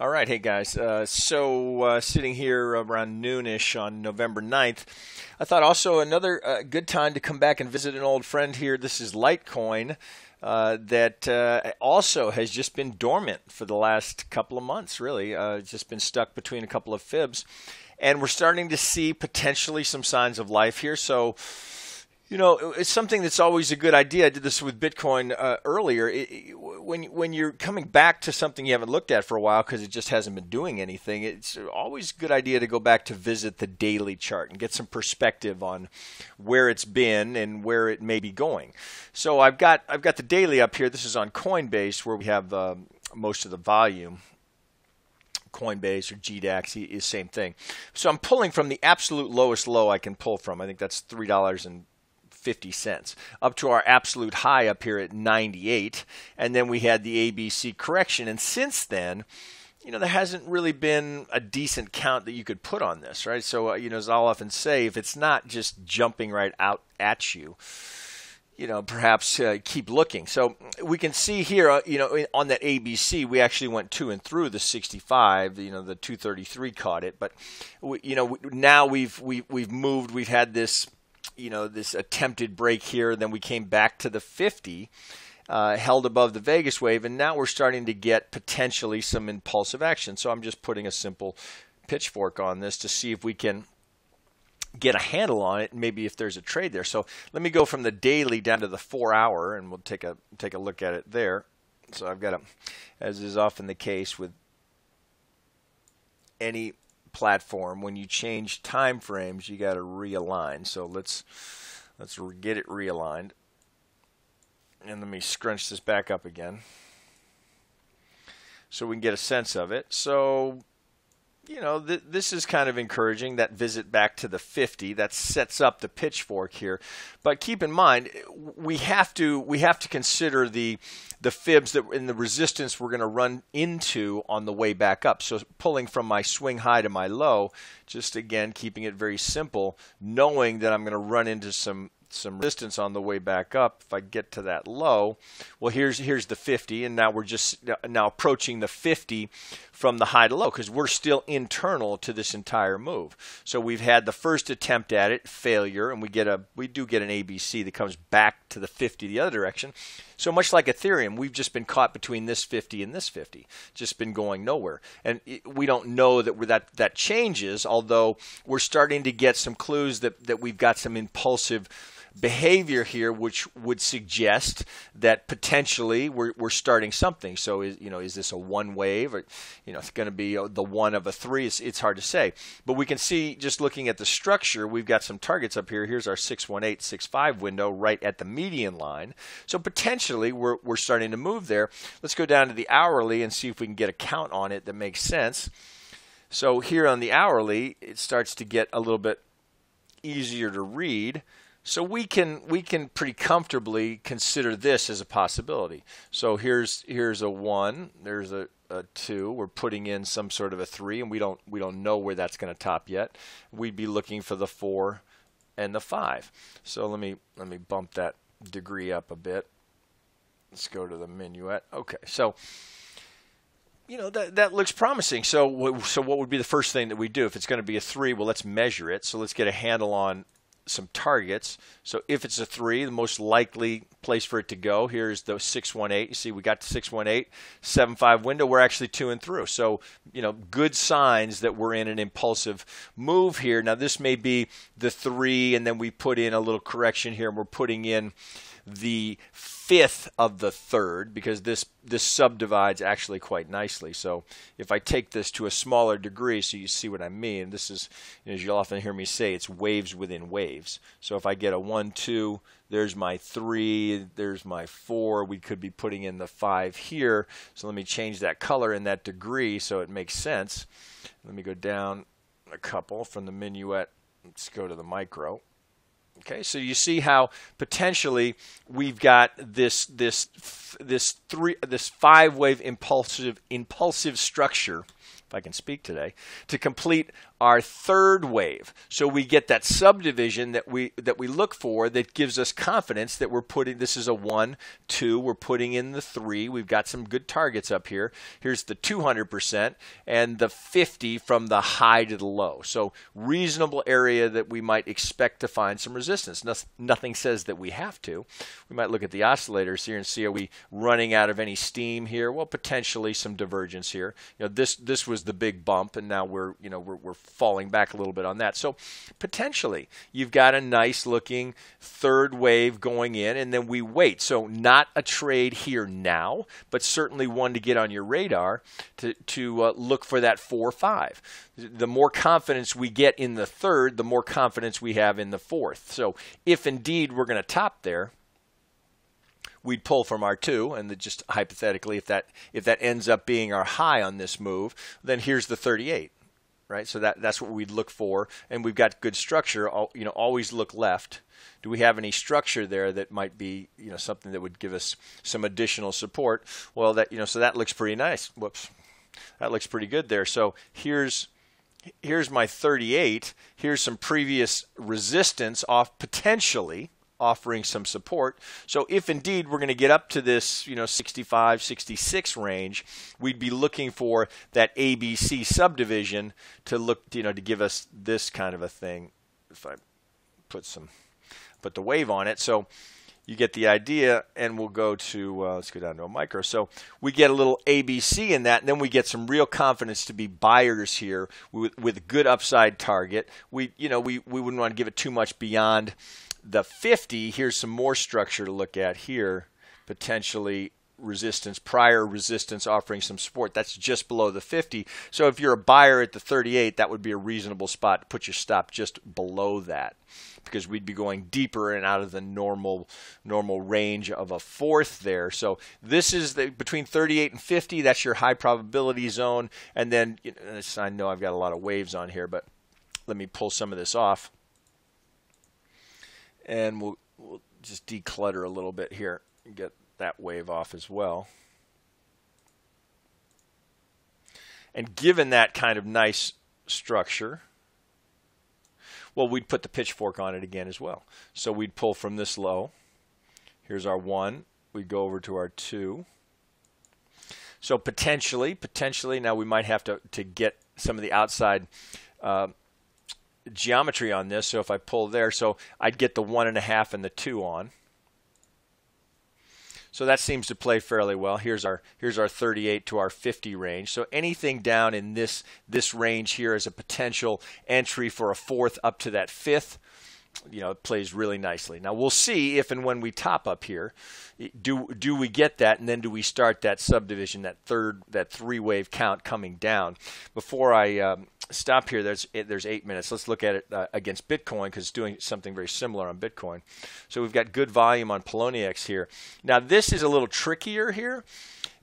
All right, hey guys. Sitting here around noonish on November 9th, I thought also another good time to come back and visit an old friend here. This is Litecoin that also has just been dormant for the last couple of months, really. It's just been stuck between a couple of fibs. And we're starting to see potentially some signs of life here. So, you know, it's something that's always a good idea. I did this with Bitcoin earlier. When you're coming back to something you haven't looked at for a while because it just hasn't been doing anything, it's always a good idea to go back to visit the daily chart and get some perspective on where it's been and where it may be going. So I've got the daily up here. This is on Coinbase where we have most of the volume. Coinbase or GDAX is same thing. So I'm pulling from the absolute lowest low I can pull from. I think that's $3.50 up to our absolute high up here at 98, and then we had the ABC correction. And since then, you know, there hasn't really been a decent count that you could put on this, right? So you know, as I'll often say, if it's not just jumping right out at you, you know, perhaps keep looking. So we can see here, you know, on that ABC, we actually went to and through the 65. You know, the 233 caught it, but you know, now we've moved. We've had this, you know, this attempted break here. Then we came back to the 50, held above the Vegas wave, and now we're starting to get potentially some impulsive action. So I'm just putting a simple pitchfork on this to see if we can get a handle on it, maybe if there's a trade there. So let me go from the daily down to the 4-hour, and we'll take a look at it there. So I've got as is often the case with any platform, when you change time frames, you got to realign. So let's get it realigned, and let me scrunch this back up again so we can get a sense of it. So, you know, this is kind of encouraging, that visit back to the 50. That sets up the pitchfork here. But keep in mind, we have to consider the fibs that in the resistance we're going to run into on the way back up. So pulling from my swing high to my low, just again keeping it very simple, knowing that I'm going to run into some resistance on the way back up. If I get to that low, well, here's the 50, and now we're just now approaching the 50 from the high to low because we're still internal to this entire move. So we've had the first attempt at it, failure, and we do get an ABC that comes back to the 50 the other direction. So much like Ethereum, we've just been caught between this 50 and this 50, just been going nowhere. And we don't know that changes, although we're starting to get some clues that we've got some impulsive behavior here, which would suggest that potentially we're starting something. So is this a one wave, or it's going to be the one of a three? It's hard to say, but we can see just looking at the structure, we've got some targets up here. Here's our 618, 65 window right at the median line. So potentially we're starting to move there. Let's go down to the hourly and see if we can get a count on it that makes sense. So here on the hourly, it starts to get a little bit easier to read. So we can pretty comfortably consider this as a possibility. So here's a 1, there's a 2. We're putting in some sort of a 3, and we don't know where that's going to top yet. We'd be looking for the 4 and the 5. So let me bump that degree up a bit. Let's go to the minuet. Okay, so that looks promising. So what would be the first thing that we do if it's going to be a 3? Well, let's measure it. So let's get a handle on some targets. So if it's a 3, the most likely place for it to go, here's the 618. You see we got the 618, 75 window. We're actually to and through. So, good signs that we're in an impulsive move here. Now this may be the 3, and then we put in a little correction here, and we're putting in the 5th of the 3rd, because this subdivides actually quite nicely. So if I take this to a smaller degree, so you see what I mean, this is, as you'll often hear me say, it's waves within waves. So if I get a 1, 2, there's my 3, there's my 4, we could be putting in the 5 here. So let me change that color in that degree so it makes sense. Let me go down a couple from the minuet. Let's go to the micro. Okay, so you see how potentially we've got this 5-wave impulsive structure if I can speak today, to complete our third wave. So we get that subdivision that we look for that gives us confidence that we're putting, this is a 1, 2, we're putting in the 3. We've got some good targets up here. Here's the 200% and the 50 from the high to the low. So reasonable area that we might expect to find some resistance. Nothing says that we have to. We might look at the oscillators here and see, are we running out of any steam here? Well, potentially some divergence here. This was the big bump, and now we're falling back a little bit on that. So potentially you've got a nice looking third wave going in, and then we wait. So not a trade here now, but certainly one to get on your radar to look for that 4-5. The more confidence we get in the third, the more confidence we have in the fourth. So if indeed we're going to top there, we'd pull from our 2, and just hypothetically, if that ends up being our high on this move, then here's the 38, right? So that's what we'd look for, and we've got good structure. Always look left. Do we have any structure there that might be, something that would give us some additional support? Well, so that looks pretty nice. Whoops, that looks pretty good there. So here's my 38. Here's some previous resistance off potentially offering some support. So if indeed we're going to get up to this 65, 66 range, we'd be looking for that ABC subdivision to look, to give us this kind of a thing. If I put the wave on it, so you get the idea. And we'll go to let's go down to a micro. So we get a little ABC in that, and then we get some real confidence to be buyers here with a good upside target. We wouldn't want to give it too much beyond the 50. Here's some more structure to look at here. Potentially resistance, prior resistance offering some support. That's just below the 50. So if you're a buyer at the 38, that would be a reasonable spot to put your stop just below that, because we'd be going deeper and out of the normal range of a fourth there. So this is between 38 and 50. That's your high probability zone. And then I know I've got a lot of waves on here, but let me pull some of this off. And we'll just declutter a little bit here and get that wave off as well. And given that kind of nice structure, well, we'd put the pitchfork on it again as well. So we'd pull from this low. Here's our 1. We'd go over to our 2. So potentially, now we might have to get some of the outside geometry on this. So if I pull there, so I'd get the 1.5 and the 2 on. So that seems to play fairly well. Here's our 38 to our 50 range. So anything down in this range here is a potential entry for a fourth up to that fifth. It plays really nicely. Now we'll see if and when we top up here, do we get that, and then do we start that subdivision, that 3-wave count coming down. Before I stop here, there's 8 minutes. Let's look at it against Bitcoin, because it's doing something very similar on Bitcoin. So we've got good volume on Poloniex here. Now this is a little trickier here,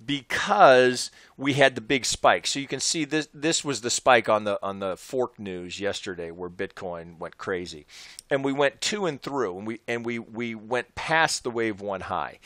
because we had the big spike. So you can see this was the spike on the fork news yesterday, where Bitcoin went crazy, and we went to and through, and we went past the wave 1 high.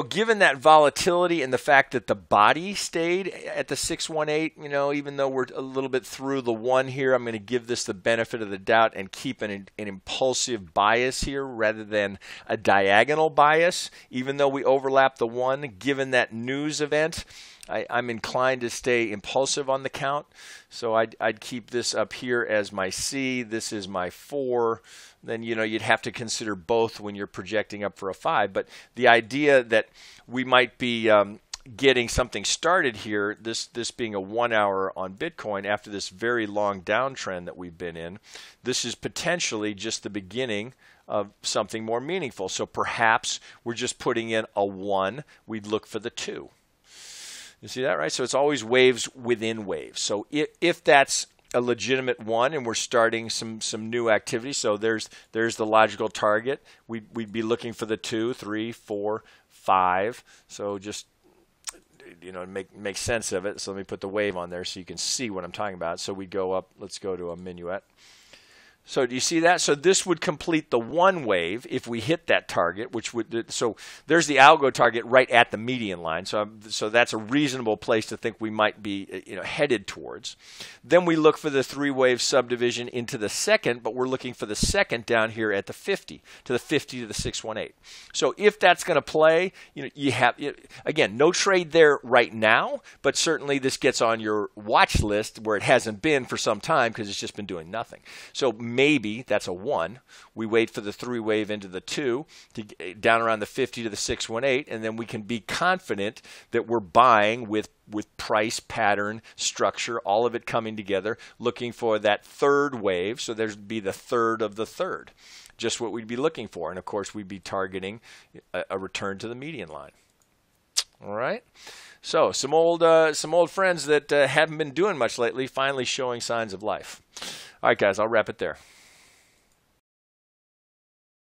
Given that volatility and the fact that the body stayed at the 618, even though we're a little bit through the 1 here, I'm going to give this the benefit of the doubt and keep an impulsive bias here rather than a diagonal bias. Even though we overlap the 1, given that news event, I'm inclined to stay impulsive on the count. So I'd keep this up here as my C. This is my 4. Then you'd have to consider both when you're projecting up for a 5. But the idea that we might be getting something started here, this being a 1 hour on Bitcoin after this very long downtrend that we've been in, this is potentially just the beginning of something more meaningful. So perhaps we're just putting in a 1. We'd look for the 2. You see that, right? So it's always waves within waves. So if that's a legitimate 1 and we're starting some new activity, so there's the logical target, we'd be looking for the 2, 3, 4, 5. So just make sense of it. So let me put the wave on there so you can see what I'm talking about. So we go up. Let's go to a minuet. So do you see that? So this would complete the one wave if we hit that target, which would, so there's the algo target right at the median line. So that's a reasonable place to think we might be headed towards. Then we look for the three-wave subdivision into the second, but we're looking for the second down here at the 50 to the 618. So if that's going to play, you have, again, no trade there right now, but certainly this gets on your watch list where it hasn't been for some time because it's just been doing nothing. So maybe that's a 1. We wait for the 3-wave into the 2 to down around the 50 to the 618, and then we can be confident that we're buying with price, pattern, structure, all of it coming together, looking for that third wave. So there'd be the third of the third, just what we'd be looking for. And of course, we'd be targeting a return to the median line. All right. So some old friends that haven't been doing much lately, finally showing signs of life. All right, guys, I'll wrap it there.